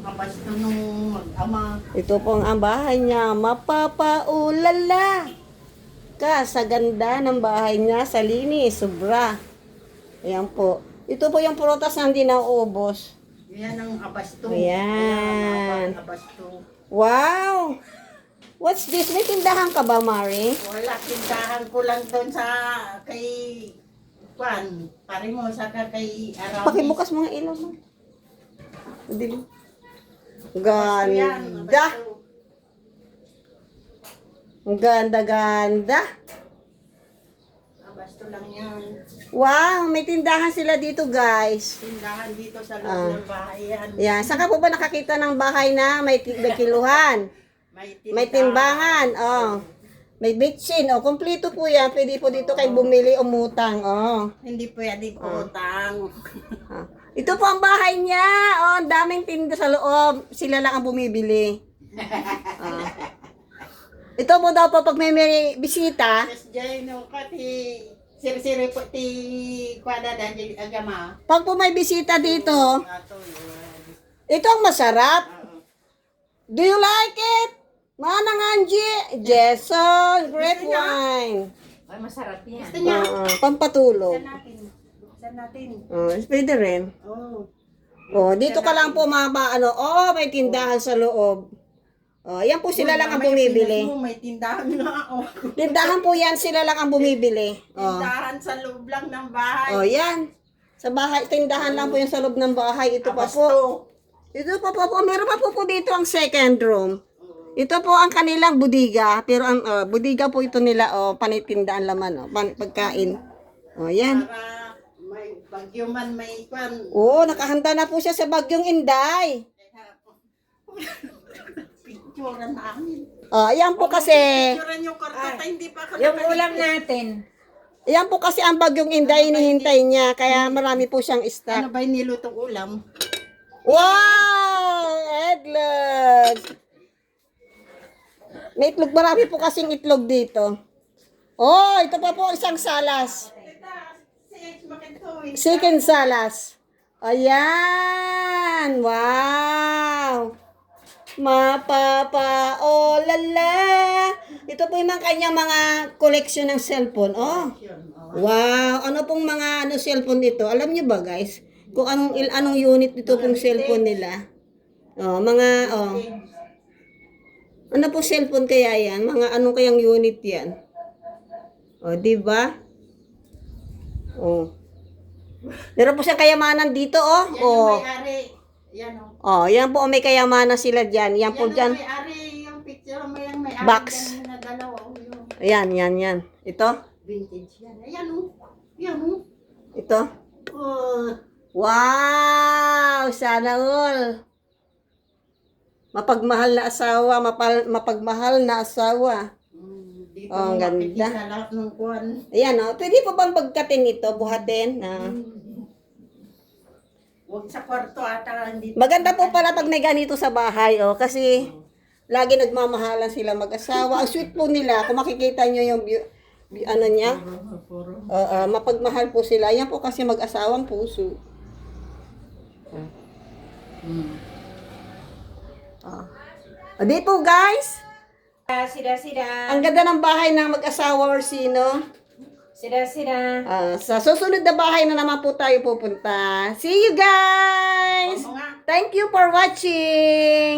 Kapasto nung mag-ama. Ito po ang bahay niya. Mapapaulala ka sa ganda ng bahay niya, sa linis, sobra. Ayan po. Ito po yung prutas na hindi nauubos. Yan ang abasto. Ayan. Abasto. Wow! What's this? May tindahan ka ba, Mari? Wala, tindahan ko lang doon sa kay Juan. Pare mo, saka kay Aramis. Pakibukas mga ilaw mo. Dilim. Abasto yan, Ganda! abasto. Ang ganda-ganda. Abasto lang yan. Wow! May tindahan sila dito, guys. Tindahan dito sa loob ng bahay yan. Yan. Saan ka po ba nakakita ng bahay na may kiluhan? May timbangan. Oh. May bitsin. Oh, kumpleto po yan. Pwede po dito kayo bumili umutang. Oh. Hindi pwede utang. Ah. Ito po ang bahay niya. Oh, ang daming tinda sa loob. Sila lang ang bumibili. Ah. Ito po daw po pag may bisita. Yes, Jay, no, kati siri-siri po ti kwada dan jadi agama. Pag po may bisita dito, Ato, ito ang masarap. Do you like it? Manang Angie? Jason, great wine. Ay, masarap yan. Gusto niya? Pampatulog. Buksan natin. Buksan natin. Pwede rin. Oh. Oh, dito ka lang po may tindahan sa loob. Oh, yan po sila lang ang bumibili. May tindahan nga ako. Tindahan po yan, sila lang ang bumibili. Oh. Tindahan sa loob lang ng bahay. Oh, yan. Sa bahay, tindahan lang po yung sa loob ng bahay. Ito pa po. Ito pa po. Meron pa po dito ang second room. Ito po ang kanilang budiga. Pero ang budiga po ito nila, panitindahan laman, pagkain. Oh, yan. Para may bagyo man may kwan. Oo, nakahanda na po siya sa Bagyong Inday. Picturean namin. Yan po kasi, Picturean yung kartata, hindi pa ako Yung nakalimutan. ulam natin. yan po kasi ang Bagyong Inday hinihintay niya. Kaya marami po siyang stock. Ano ba yung nilutong ulam? Wow! Itlog! May itlog. Marami po kasing itlog dito. Oh, ito pa po isang salas. Chicken salas. Ayan! Wow! Mapapaolala! Ito po yung mga kanyang mga koleksyon ng cellphone. Oh! Wow! Ano pong mga cellphone nito? Alam niyo ba, guys? Kung anong unit nito pong cellphone nila. Ano po cellphone kaya yan? Mga anong kayang unit yan? Di ba? Meron po siyang kayamanan dito, Yan yung may-ari. Yan o. Yan po may kayamanan sila diyan. Yan po Yan diyan. yung may-ari. Yung picture mo yan may-ari. Box. Yan na dalawa. Yung Yan. Ito? vintage yan. Ayan o. Yan o. Ito? Wow! Sana all. Mapagmahal na asawa, mapagmahal na asawa. Dito Ang mo ganda. makikita lahat ng kwan. Ayan, pwede po bang pagkatin ito, buhatin? Huwag sa kwarto ata. Hindi Maganda po pala pag may ganito sa bahay, kasi lagi nagmamahalan sila mag-asawa. Ang sweet po nila, kung makikita nyo yung ano niya, mapagmahal po sila. Yan po kasi mag-asawang puso. Dito guys, Sida. ang ganda ng bahay ng mag-asawa Orsino. Sida. Sa susunod na bahay na naman po tayo pupunta. See you guys! Oo nga. Thank you for watching!